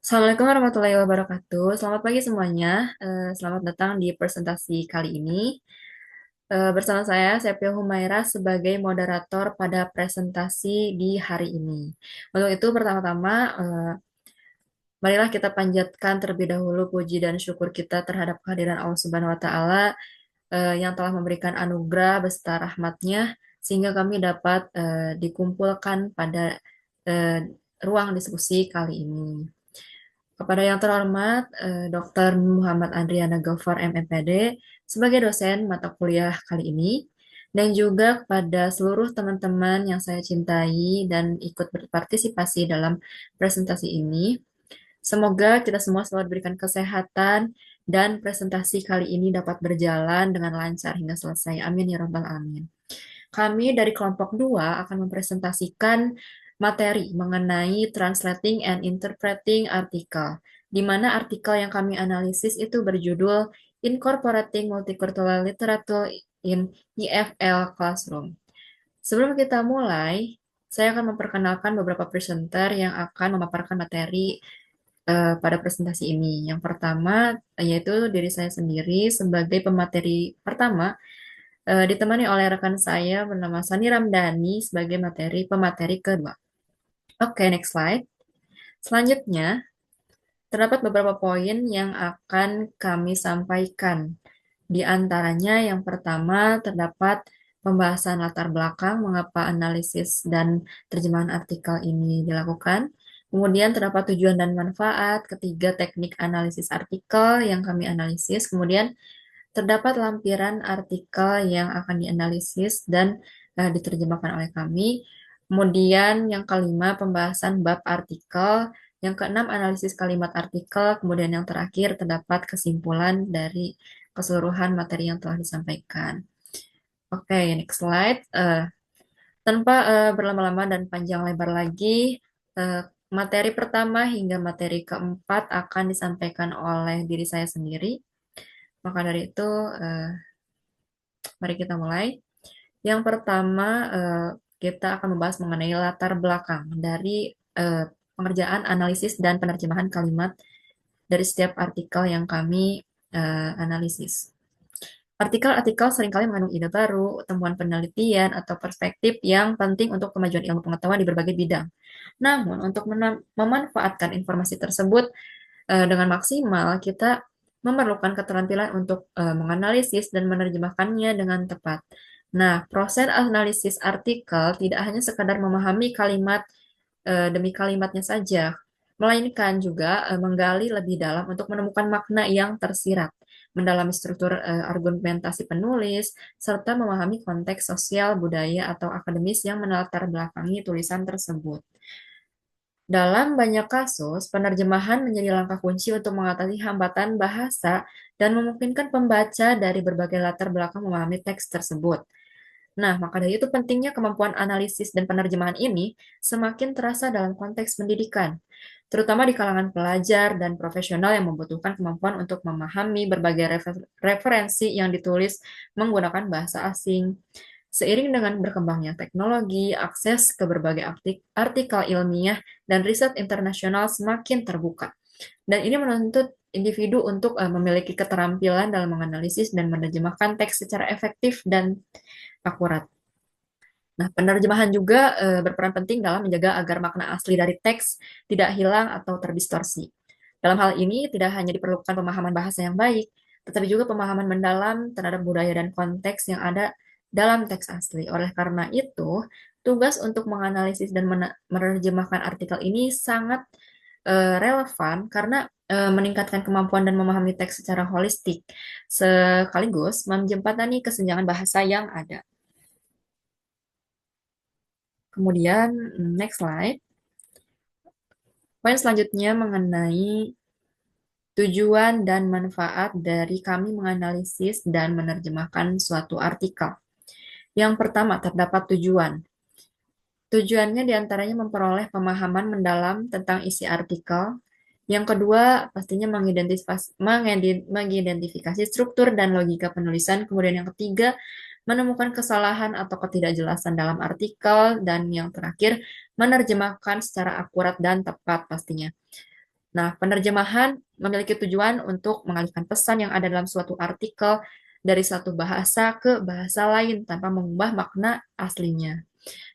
Assalamualaikum warahmatullahi wabarakatuh. Selamat pagi semuanya. Selamat datang di presentasi kali ini. Bersama saya, Sepia Humaira, sebagai moderator pada presentasi di hari ini. Untuk itu, pertama-tama, marilah kita panjatkan terlebih dahulu puji dan syukur kita terhadap kehadiran Allah Subhanahu wa Ta'ala yang telah memberikan anugerah beserta rahmatnya, sehingga kami dapat dikumpulkan pada eh, ruang diskusi kali ini. Kepada yang terhormat Dr. Muhammad Andriana Ghaffar MMPD sebagai dosen mata kuliah kali ini, dan juga kepada seluruh teman-teman yang saya cintai dan ikut berpartisipasi dalam presentasi ini. Semoga kita semua selalu diberikan kesehatan dan presentasi kali ini dapat berjalan dengan lancar hingga selesai. Amin ya rabbal alamin. Kami dari kelompok 2 akan mempresentasikan materi mengenai translating and interpreting article, di mana artikel yang kami analisis itu berjudul Incorporating Multicultural Literature in EFL Classroom. Sebelum kita mulai, saya akan memperkenalkan beberapa presenter yang akan memaparkan materi pada presentasi ini. Yang pertama yaitu diri saya sendiri sebagai pemateri pertama, ditemani oleh rekan saya bernama Sani Ramdhani sebagai pemateri kedua. Oke, next slide. Selanjutnya, terdapat beberapa poin yang akan kami sampaikan. Di antaranya yang pertama terdapat pembahasan latar belakang mengapa analisis dan terjemahan artikel ini dilakukan. Kemudian terdapat tujuan dan manfaat. Ketiga, teknik analisis artikel yang kami analisis. Kemudian terdapat lampiran artikel yang akan dianalisis dan diterjemahkan oleh kami. Kemudian yang kelima, pembahasan bab artikel. Yang keenam, analisis kalimat artikel. Kemudian yang terakhir, terdapat kesimpulan dari keseluruhan materi yang telah disampaikan. Oke, next slide. Tanpa berlama-lama dan panjang lebar lagi, eh, materi pertama hingga materi keempat akan disampaikan oleh diri saya sendiri. Maka dari itu, eh, mari kita mulai. Yang pertama, kita akan membahas mengenai latar belakang dari pengerjaan, analisis, dan penerjemahan kalimat dari setiap artikel yang kami analisis. Artikel-artikel seringkali mengandung ide baru, temuan penelitian, atau perspektif yang penting untuk kemajuan ilmu pengetahuan di berbagai bidang. Namun, untuk memanfaatkan informasi tersebut dengan maksimal, kita memerlukan keterampilan untuk menganalisis dan menerjemahkannya dengan tepat. Nah, proses analisis artikel tidak hanya sekadar memahami kalimat demi kalimatnya saja, melainkan juga menggali lebih dalam untuk menemukan makna yang tersirat, mendalami struktur argumentasi penulis, serta memahami konteks sosial, budaya, atau akademis yang melatar belakangi tulisan tersebut. Dalam banyak kasus, penerjemahan menjadi langkah kunci untuk mengatasi hambatan bahasa dan memungkinkan pembaca dari berbagai latar belakang memahami teks tersebut. Nah, maka dari itu pentingnya kemampuan analisis dan penerjemahan ini semakin terasa dalam konteks pendidikan, terutama di kalangan pelajar dan profesional yang membutuhkan kemampuan untuk memahami berbagai referensi yang ditulis menggunakan bahasa asing. Seiring dengan berkembangnya teknologi, akses ke berbagai artikel ilmiah dan riset internasional semakin terbuka. Dan ini menuntut individu untuk memiliki keterampilan dalam menganalisis dan menerjemahkan teks secara efektif dan akurat. Nah, penerjemahan juga berperan penting dalam menjaga agar makna asli dari teks tidak hilang atau terdistorsi. Dalam hal ini, tidak hanya diperlukan pemahaman bahasa yang baik, tetapi juga pemahaman mendalam terhadap budaya dan konteks yang ada dalam teks asli. Oleh karena itu, tugas untuk menganalisis dan menerjemahkan artikel ini sangat relevan karena meningkatkan kemampuan dan memahami teks secara holistik, sekaligus menjembatani kesenjangan bahasa yang ada. Kemudian, next slide. Poin selanjutnya mengenai tujuan dan manfaat dari kami menganalisis dan menerjemahkan suatu artikel. Yang pertama, terdapat tujuan. Tujuannya diantaranya memperoleh pemahaman mendalam tentang isi artikel. Yang kedua, pastinya mengidentifikasi struktur dan logika penulisan. Kemudian yang ketiga, menemukan kesalahan atau ketidakjelasan dalam artikel. Dan yang terakhir, menerjemahkan secara akurat dan tepat pastinya. Nah, penerjemahan memiliki tujuan untuk mengalihkan pesan yang ada dalam suatu artikel dari satu bahasa ke bahasa lain tanpa mengubah makna aslinya.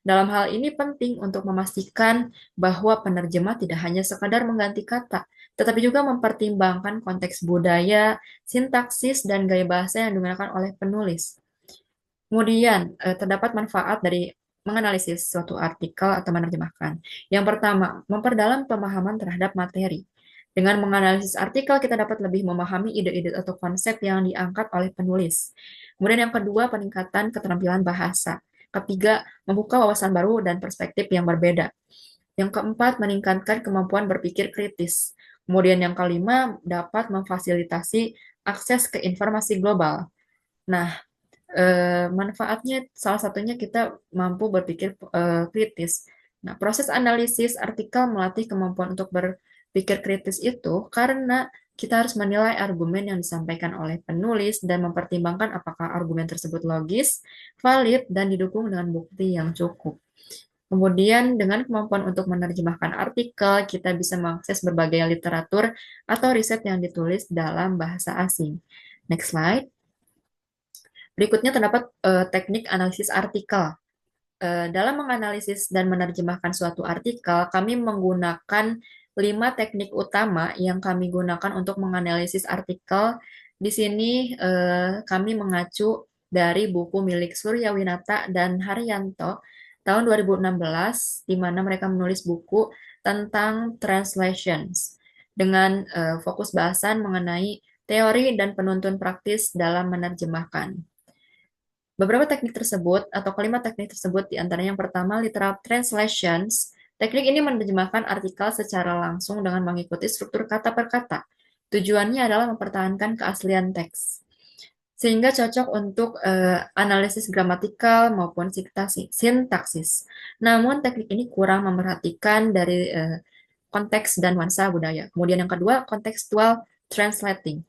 Dalam hal ini penting untuk memastikan bahwa penerjemah tidak hanya sekadar mengganti kata, tetapi juga mempertimbangkan konteks budaya, sintaksis, dan gaya bahasa yang digunakan oleh penulis. Kemudian, terdapat manfaat dari menganalisis suatu artikel atau menerjemahkan. Yang pertama, memperdalam pemahaman terhadap materi. Dengan menganalisis artikel, kita dapat lebih memahami ide-ide atau konsep yang diangkat oleh penulis. Kemudian yang kedua, peningkatan keterampilan bahasa. Ketiga, membuka wawasan baru dan perspektif yang berbeda. Yang keempat, meningkatkan kemampuan berpikir kritis. Kemudian yang kelima, dapat memfasilitasi akses ke informasi global. Nah, manfaatnya salah satunya kita mampu berpikir kritis. Nah, proses analisis artikel melatih kemampuan untuk berpikir kritis itu karena kita harus menilai argumen yang disampaikan oleh penulis dan mempertimbangkan apakah argumen tersebut logis, valid, dan didukung dengan bukti yang cukup. Kemudian, dengan kemampuan untuk menerjemahkan artikel, kita bisa mengakses berbagai literatur atau riset yang ditulis dalam bahasa asing. Next slide. Berikutnya terdapat teknik analisis artikel. Dalam menganalisis dan menerjemahkan suatu artikel, kami menggunakan 5 teknik utama yang kami gunakan untuk menganalisis artikel. Di sini kami mengacu dari buku milik Surya Winata dan Haryanto tahun 2016, di mana mereka menulis buku tentang translations dengan fokus bahasan mengenai teori dan penuntun praktis dalam menerjemahkan. Beberapa teknik tersebut atau kelima teknik tersebut diantaranya yang pertama literal translations. Teknik ini menerjemahkan artikel secara langsung dengan mengikuti struktur kata per kata. Tujuannya adalah mempertahankan keaslian teks, sehingga cocok untuk analisis gramatikal maupun sintaksis. Namun teknik ini kurang memerhatikan dari konteks dan nuansa budaya. Kemudian yang kedua, contextual translating.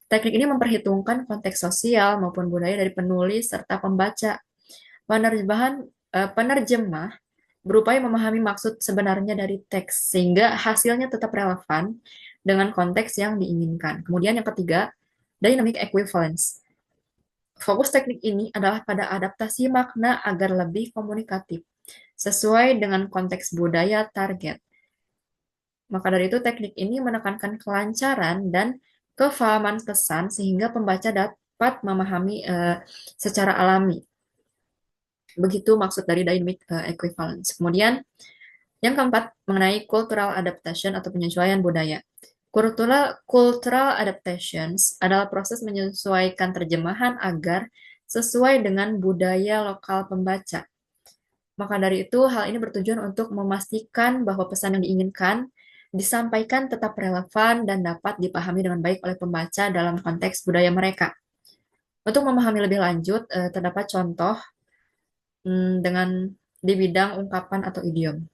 Teknik ini memperhitungkan konteks sosial maupun budaya dari penulis serta pembaca. Penerjemah berupaya memahami maksud sebenarnya dari teks sehingga hasilnya tetap relevan dengan konteks yang diinginkan. Kemudian yang ketiga, dynamic equivalence. Fokus teknik ini adalah pada adaptasi makna agar lebih komunikatif, sesuai dengan konteks budaya target. Maka dari itu teknik ini menekankan kelancaran dan kefahaman pesan sehingga pembaca dapat memahami secara alami. Begitu maksud dari dynamic equivalence. Kemudian yang keempat mengenai cultural adaptation atau penyesuaian budaya. Cultural adaptations adalah proses menyesuaikan terjemahan agar sesuai dengan budaya lokal pembaca. Maka dari itu, hal ini bertujuan untuk memastikan bahwa pesan yang diinginkan disampaikan tetap relevan dan dapat dipahami dengan baik oleh pembaca dalam konteks budaya mereka. Untuk memahami lebih lanjut, terdapat contoh dengan di bidang ungkapan atau idiom.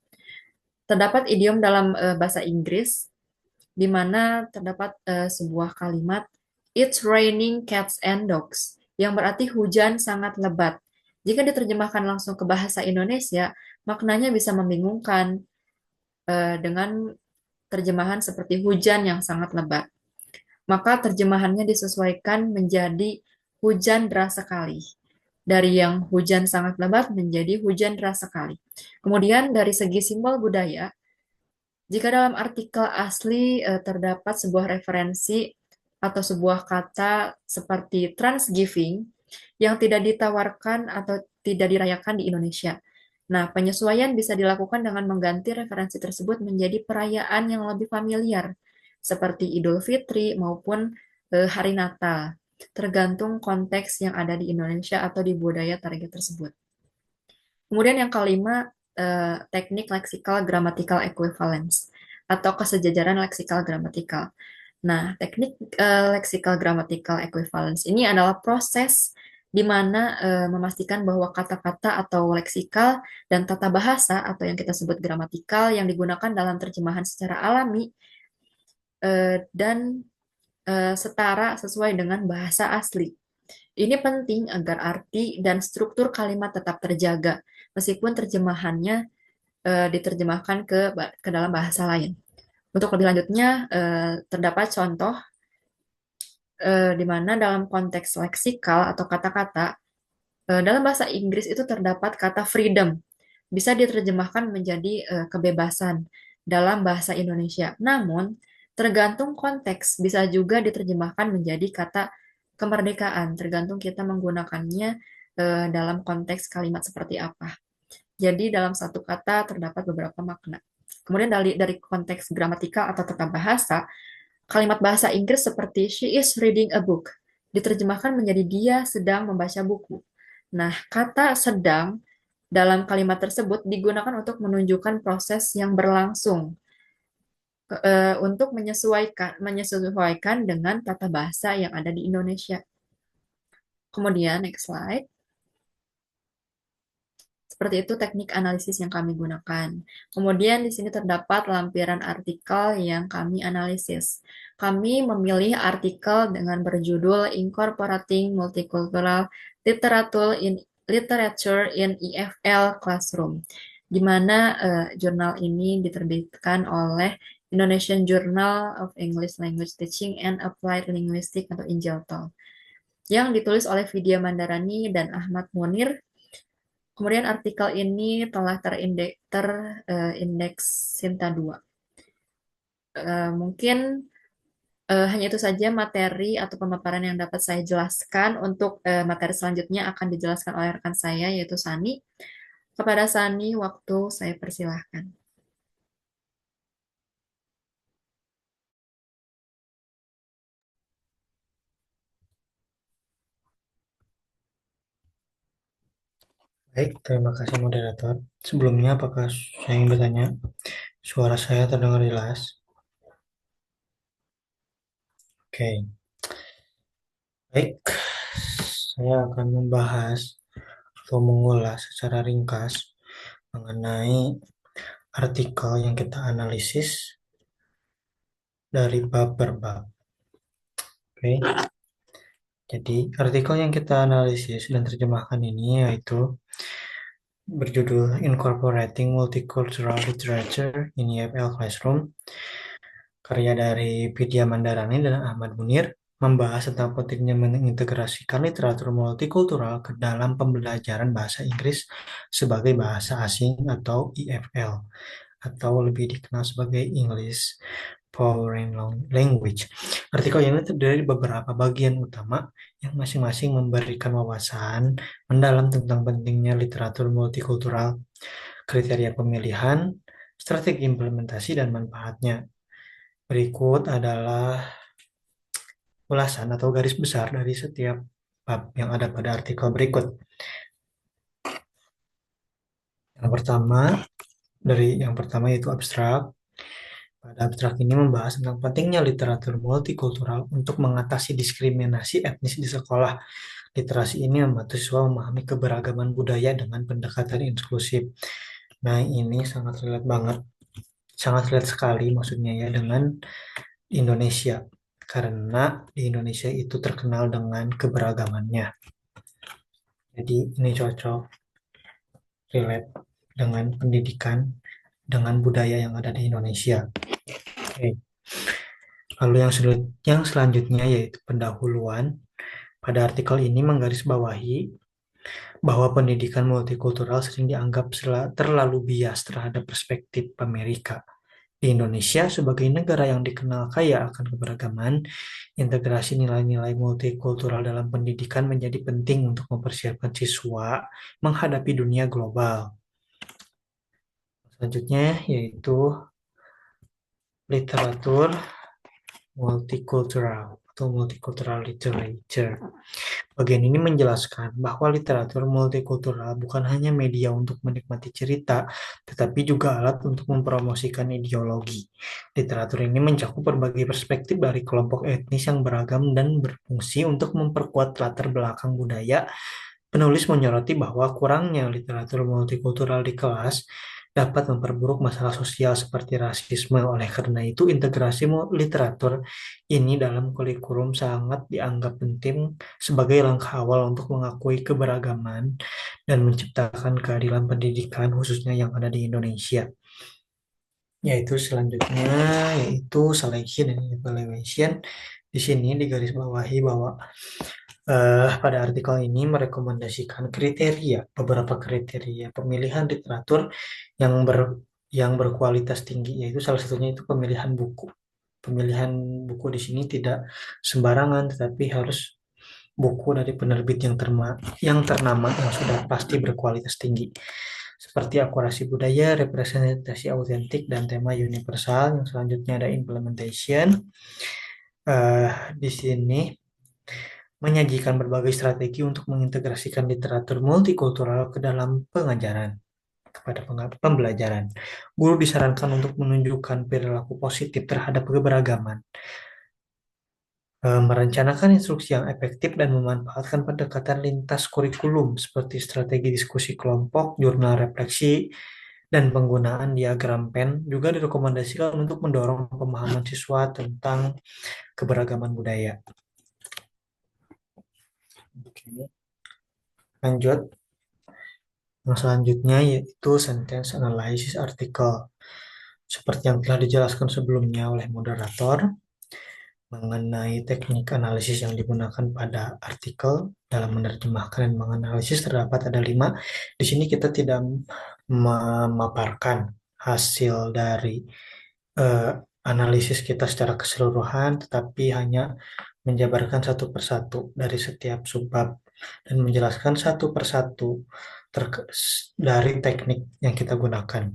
Terdapat idiom dalam bahasa Inggris di mana terdapat sebuah kalimat "It's raining cats and dogs" yang berarti hujan sangat lebat. Jika diterjemahkan langsung ke bahasa Indonesia, maknanya bisa membingungkan dengan terjemahan seperti hujan yang sangat lebat. Maka terjemahannya disesuaikan menjadi hujan deras sekali. Dari yang hujan sangat lebat menjadi hujan deras sekali. Kemudian dari segi simbol budaya, jika dalam artikel asli terdapat sebuah referensi atau sebuah kata seperti Thanksgiving yang tidak ditawarkan atau tidak dirayakan di Indonesia. Nah, penyesuaian bisa dilakukan dengan mengganti referensi tersebut menjadi perayaan yang lebih familiar, seperti Idul Fitri maupun Hari Natal, tergantung konteks yang ada di Indonesia atau di budaya target tersebut. Kemudian yang kelima, teknik leksikal grammatical equivalence atau kesejajaran leksikal gramatikal. Nah, teknik leksikal grammatical equivalence ini adalah proses di mana memastikan bahwa kata-kata atau leksikal dan tata bahasa atau yang kita sebut gramatikal yang digunakan dalam terjemahan secara alami dan setara sesuai dengan bahasa asli. Ini penting agar arti dan struktur kalimat tetap terjaga meskipun terjemahannya diterjemahkan ke dalam bahasa lain. Untuk lebih lanjutnya, terdapat contoh di mana dalam konteks leksikal atau kata-kata, dalam bahasa Inggris itu terdapat kata freedom, bisa diterjemahkan menjadi kebebasan dalam bahasa Indonesia. Namun, tergantung konteks, bisa juga diterjemahkan menjadi kata kemerdekaan, tergantung kita menggunakannya dalam konteks kalimat seperti apa. Jadi, dalam satu kata terdapat beberapa makna. Kemudian dari konteks gramatikal atau tata bahasa, kalimat bahasa Inggris seperti she is reading a book diterjemahkan menjadi dia sedang membaca buku. Nah, kata sedang dalam kalimat tersebut digunakan untuk menunjukkan proses yang berlangsung untuk menyesuaikan dengan tata bahasa yang ada di Indonesia. Kemudian next slide. Seperti itu teknik analisis yang kami gunakan. Kemudian di sini terdapat lampiran artikel yang kami analisis. Kami memilih artikel dengan berjudul Incorporating Multicultural Literature in EFL Classroom, di mana jurnal ini diterbitkan oleh Indonesian Journal of English Language Teaching and Applied Linguistics atau INJLTO, yang ditulis oleh Vidya Mandarani dan Ahmad Munir. Kemudian artikel ini telah terindeks Sinta 2. Mungkin hanya itu saja materi atau pemaparan yang dapat saya jelaskan. Untuk materi selanjutnya akan dijelaskan oleh rekan saya, yaitu Sani. Kepada Sani, waktu saya persilahkan. Baik, terima kasih moderator. Sebelumnya, apakah saya ingin bertanya, suara saya terdengar jelas? Oke, baik. Saya akan membahas atau mengulas secara ringkas mengenai artikel yang kita analisis dari bab per bab. Oke, jadi artikel yang kita analisis dan terjemahkan ini yaitu berjudul Incorporating Multicultural Literature in EFL Classroom, karya dari Vidya Mandarani dan Ahmad Munir, membahas tentang pentingnya mengintegrasikan literatur multikultural ke dalam pembelajaran bahasa Inggris sebagai bahasa asing atau EFL, atau lebih dikenal sebagai English Foreign Language. Artikel ini terdiri dari beberapa bagian utama yang masing-masing memberikan wawasan mendalam tentang pentingnya literatur multikultural, kriteria pemilihan, strategi implementasi, dan manfaatnya. Berikut adalah ulasan atau garis besar dari setiap bab yang ada pada artikel berikut. Yang pertama yaitu abstrak. Pada abstrak ini membahas tentang pentingnya literatur multikultural untuk mengatasi diskriminasi etnis di sekolah. Literasi ini membantu siswa memahami keberagaman budaya dengan pendekatan inklusif. Nah, ini sangat relate banget, sangat relate sekali maksudnya ya dengan Indonesia. Karena di Indonesia itu terkenal dengan keberagamannya. Jadi ini cocok relate dengan pendidikan, dengan budaya yang ada di Indonesia. Oke. Lalu yang selanjutnya yaitu pendahuluan. Pada artikel ini menggarisbawahi bahwa pendidikan multikultural sering dianggap terlalu bias terhadap perspektif Amerika. Di Indonesia, sebagai negara yang dikenal kaya akan keberagaman, integrasi nilai-nilai multikultural dalam pendidikan menjadi penting untuk mempersiapkan siswa menghadapi dunia global. Selanjutnya yaitu literatur multikultural atau multicultural literature. Bagian ini menjelaskan bahwa literatur multikultural bukan hanya media untuk menikmati cerita, tetapi juga alat untuk mempromosikan ideologi. Literatur ini mencakup berbagai perspektif dari kelompok etnis yang beragam dan berfungsi untuk memperkuat latar belakang budaya. Penulis menyoroti bahwa kurangnya literatur multikultural di kelas dapat memperburuk masalah sosial seperti rasisme. Oleh karena itu, integrasi literatur ini dalam kurikulum sangat dianggap penting sebagai langkah awal untuk mengakui keberagaman dan menciptakan keadilan pendidikan khususnya yang ada di Indonesia. Yaitu selanjutnya yaitu selection dan evaluation. Di sini digarisbawahi bahwa pada artikel ini merekomendasikan beberapa kriteria pemilihan literatur yang yang berkualitas tinggi, yaitu salah satunya itu pemilihan buku. Pemilihan buku di sini tidak sembarangan, tetapi harus buku dari penerbit yang ternama yang sudah pasti berkualitas tinggi. Seperti akurasi budaya, representasi autentik, dan tema universal. Yang selanjutnya ada implementation. Di sini menyajikan berbagai strategi untuk mengintegrasikan literatur multikultural ke dalam pengajaran kepada pembelajaran. Guru disarankan untuk menunjukkan perilaku positif terhadap keberagaman, merencanakan instruksi yang efektif dan memanfaatkan pendekatan lintas kurikulum seperti strategi diskusi kelompok, jurnal refleksi, dan penggunaan diagram pen juga direkomendasikan untuk mendorong pemahaman siswa tentang keberagaman budaya. Oke, lanjut. Yang selanjutnya yaitu sentence analysis artikel. Seperti yang telah dijelaskan sebelumnya oleh moderator, mengenai teknik analisis yang digunakan pada artikel dalam menerjemahkan dan menganalisis terdapat ada 5. Di sini kita tidak memaparkan hasil dari eh, analisis kita secara keseluruhan, tetapi hanya menjabarkan satu persatu dari setiap subbab dan menjelaskan satu persatu dari teknik yang kita gunakan.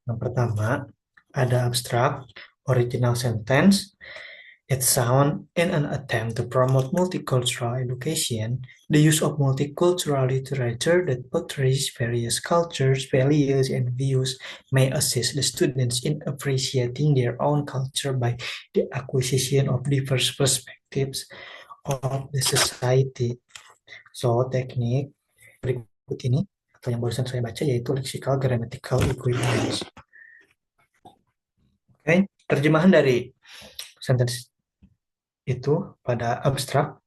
Yang pertama, ada abstrak, original sentence. It sound in an attempt to promote multicultural education, the use of multicultural literature that portrays various cultures, values, and views may assist the students in appreciating their own culture by the acquisition of diverse perspectives of the society. So, teknik berikut ini, atau yang barusan saya baca, yaitu lexical grammatical equivalence. Oke, terjemahan dari sentence itu pada abstrak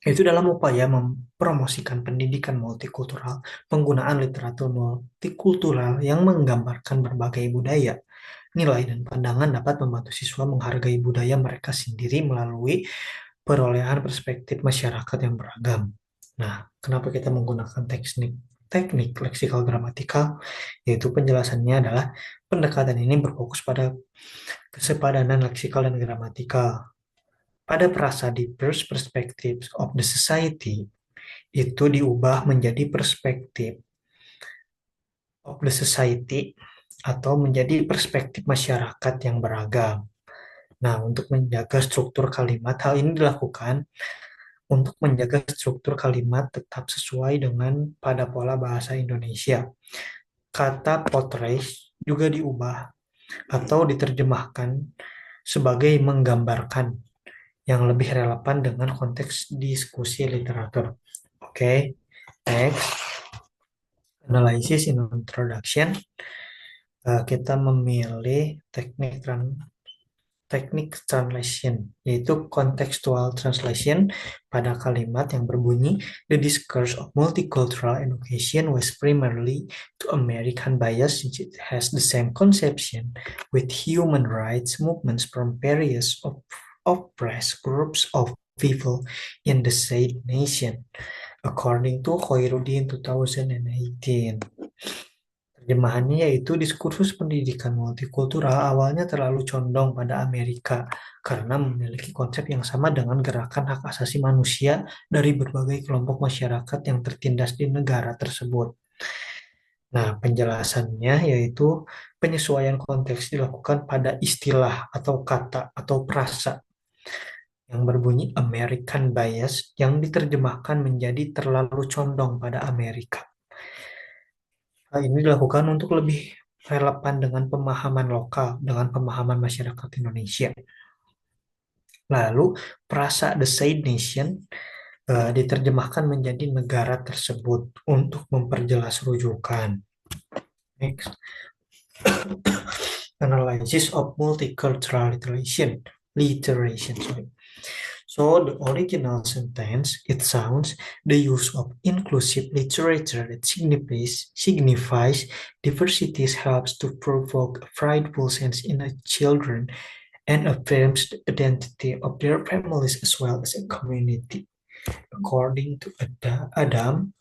itu dalam upaya mempromosikan pendidikan multikultural, penggunaan literatur multikultural yang menggambarkan berbagai budaya, nilai dan pandangan dapat membantu siswa menghargai budaya mereka sendiri melalui perolehan perspektif masyarakat yang beragam. Nah, kenapa kita menggunakan teknik leksikal gramatikal? Yaitu penjelasannya adalah pendekatan ini berfokus pada kesepadanan leksikal dan gramatikal. Pada frasa diverse perspectives of the society, itu diubah menjadi perspektif of the society atau menjadi perspektif masyarakat yang beragam. Nah, untuk menjaga struktur kalimat, hal ini dilakukan untuk menjaga struktur kalimat tetap sesuai dengan pada pola bahasa Indonesia. Kata portrays juga diubah atau diterjemahkan sebagai menggambarkan yang lebih relevan dengan konteks diskusi literatur. Oke, next. Analysis in introduction. Kita memilih teknik translation, yaitu contextual translation pada kalimat yang berbunyi, the discourse of multicultural education was primarily to American bias since it has the same conception with human rights movements from various oppressed groups of people in the said nation, according to Khairuddin 2018. Terjemahannya yaitu diskursus pendidikan multikultural awalnya terlalu condong pada Amerika karena memiliki konsep yang sama dengan gerakan hak asasi manusia dari berbagai kelompok masyarakat yang tertindas di negara tersebut. Nah, penjelasannya yaitu penyesuaian konteks dilakukan pada istilah atau kata atau frasa yang berbunyi American bias yang diterjemahkan menjadi terlalu condong pada Amerika. Hal ini dilakukan untuk lebih relevan dengan pemahaman lokal, dengan pemahaman masyarakat Indonesia. Lalu, frasa the said nation diterjemahkan menjadi negara tersebut untuk memperjelas rujukan. Next. Analysis of multicultural literation. Sorry. So the original sentence, it sounds the use of inclusive literature that signifies diversity helps to provoke a prideful sense in a children and affirms the identity of their families as well as a community. According to Adam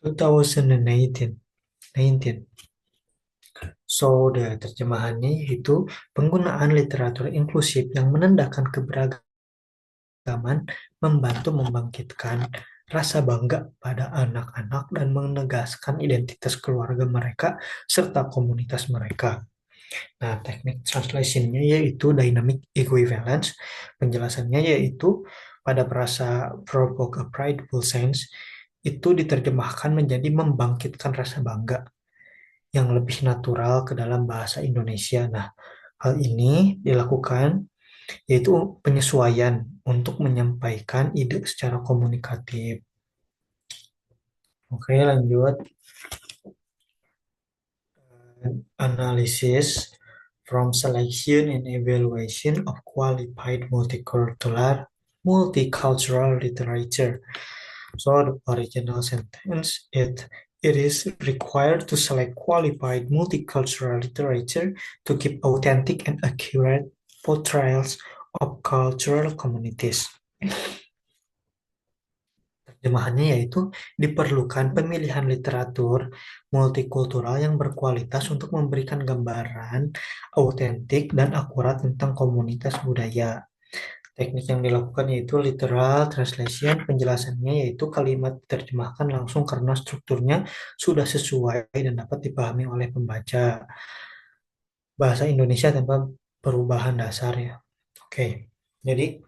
2019. So, the terjemahannya yaitu penggunaan literatur inklusif yang menandakan keberagaman membantu membangkitkan rasa bangga pada anak-anak dan menegaskan identitas keluarga mereka serta komunitas mereka. Nah, teknik translation-nya yaitu dynamic equivalence. Penjelasannya yaitu pada frasa provoke a prideful sense itu diterjemahkan menjadi membangkitkan rasa bangga yang lebih natural ke dalam bahasa Indonesia. Nah, hal ini dilakukan yaitu penyesuaian untuk menyampaikan ide secara komunikatif. Oke, lanjut. Analysis from selection and evaluation of qualified multicultural literature. So the original sentence, it is required to select qualified multicultural literature to keep authentic and accurate portrayals of cultural communities. Terjemahannya yaitu diperlukan pemilihan literatur multikultural yang berkualitas untuk memberikan gambaran autentik dan akurat tentang komunitas budaya. Teknik yang dilakukan yaitu literal translation, penjelasannya yaitu kalimat diterjemahkan langsung karena strukturnya sudah sesuai dan dapat dipahami oleh pembaca. Bahasa Indonesia tanpa perubahan dasar ya. Oke, jadi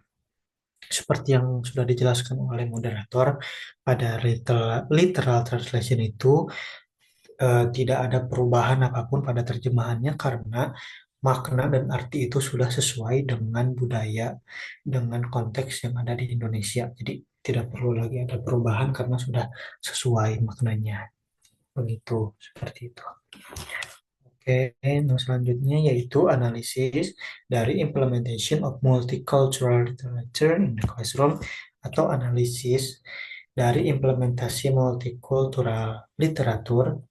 seperti yang sudah dijelaskan oleh moderator, pada literal translation itu tidak ada perubahan apapun pada terjemahannya karena makna dan arti itu sudah sesuai dengan budaya, dengan konteks yang ada di Indonesia. Jadi tidak perlu lagi ada perubahan karena sudah sesuai maknanya. Begitu, seperti itu. Oke, nah selanjutnya yaitu analisis dari implementation of multicultural literature in the classroom atau analisis dari implementasi multikultural literatur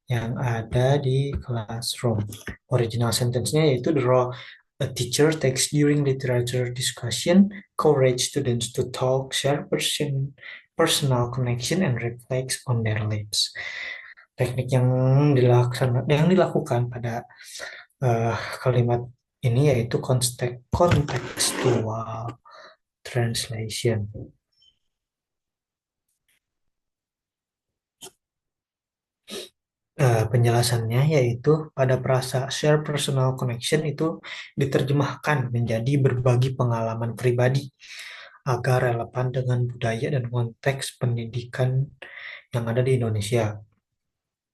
yang ada di classroom. Original sentence-nya yaitu the role a teacher takes during literature discussion, encourage students to talk, share personal connection, and reflects on their lives. Teknik yang dilakukan pada uh, kalimat ini yaitu contextual translation. Penjelasannya yaitu pada frasa share personal connection itu diterjemahkan menjadi berbagi pengalaman pribadi agar relevan dengan budaya dan konteks pendidikan yang ada di Indonesia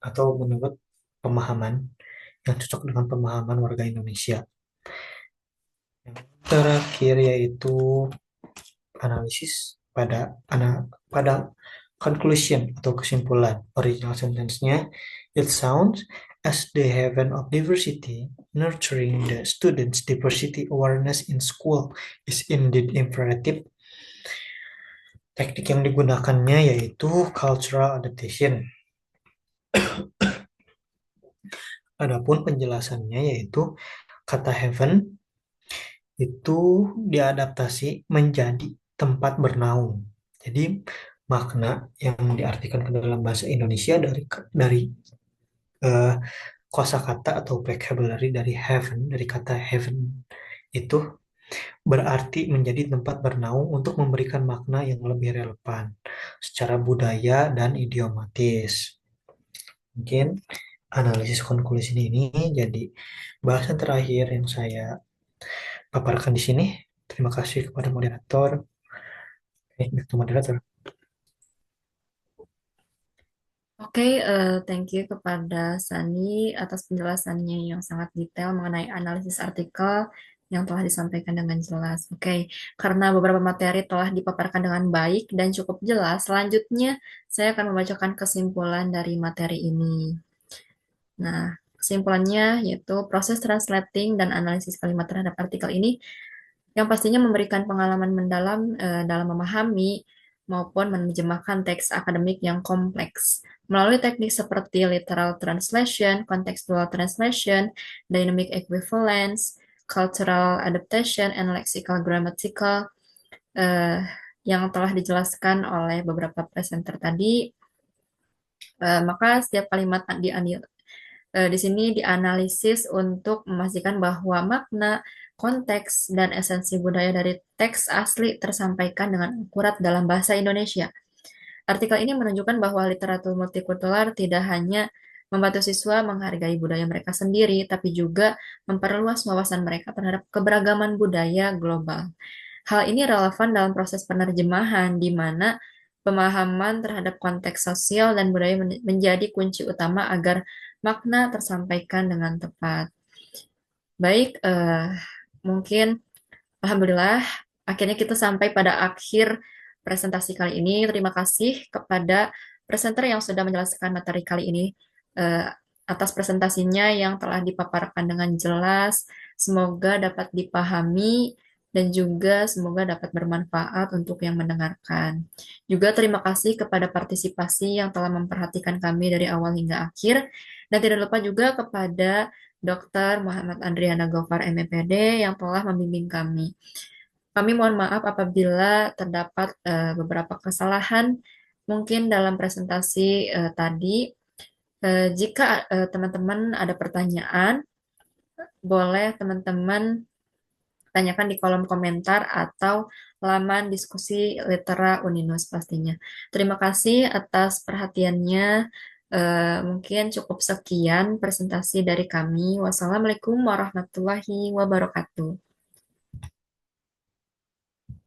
atau menurut pemahaman yang cocok dengan pemahaman warga Indonesia. Yang terakhir yaitu analisis pada conclusion atau kesimpulan. Original sentence-nya, it sounds as the heaven of diversity, nurturing the students' diversity awareness in school is indeed imperative. Teknik yang digunakannya yaitu cultural adaptation. Adapun penjelasannya yaitu kata heaven itu diadaptasi menjadi tempat bernaung. Jadi makna yang diartikan ke dalam bahasa Indonesia dari uh, kosakata atau vocabulary dari heaven, dari kata heaven itu berarti menjadi tempat bernaung untuk memberikan makna yang lebih relevan secara budaya dan idiomatis. Mungkin analisis konklusi ini jadi bahasan terakhir yang saya paparkan di sini. Terima kasih kepada moderator. Back to moderator. Oke, thank you kepada Sani atas penjelasannya yang sangat detail mengenai analisis artikel yang telah disampaikan dengan jelas. Oke, karena beberapa materi telah dipaparkan dengan baik dan cukup jelas, selanjutnya saya akan membacakan kesimpulan dari materi ini. Nah, kesimpulannya yaitu proses translating dan analisis kalimat terhadap artikel ini yang pastinya memberikan pengalaman mendalam dalam memahami maupun menerjemahkan teks akademik yang kompleks. Melalui teknik seperti literal translation, contextual translation, dynamic equivalence, cultural adaptation, and lexical grammatical eh, yang telah dijelaskan oleh beberapa presenter tadi, maka setiap kalimat di sini dianalisis untuk memastikan bahwa makna, konteks, dan esensi budaya dari teks asli tersampaikan dengan akurat dalam bahasa Indonesia. Artikel ini menunjukkan bahwa literatur multikultural tidak hanya membantu siswa menghargai budaya mereka sendiri, tapi juga memperluas wawasan mereka terhadap keberagaman budaya global. Hal ini relevan dalam proses penerjemahan, di mana pemahaman terhadap konteks sosial dan budaya menjadi kunci utama agar makna tersampaikan dengan tepat. Baik, mungkin Alhamdulillah, akhirnya kita sampai pada akhir presentasi kali ini. Terima kasih kepada presenter yang sudah menjelaskan materi kali ini eh, atas presentasinya yang telah dipaparkan dengan jelas. Semoga dapat dipahami dan juga semoga dapat bermanfaat untuk yang mendengarkan. Juga terima kasih kepada partisipasi yang telah memperhatikan kami dari awal hingga akhir. Dan tidak lupa juga kepada Dr. Muhammad Andriana Gofar MPD yang telah membimbing kami. Kami mohon maaf apabila terdapat beberapa kesalahan mungkin dalam presentasi tadi. Jika teman-teman ada pertanyaan, boleh teman-teman tanyakan di kolom komentar atau laman diskusi Litera Uninus pastinya. Terima kasih atas perhatiannya. Mungkin cukup sekian presentasi dari kami. Wassalamualaikum warahmatullahi wabarakatuh.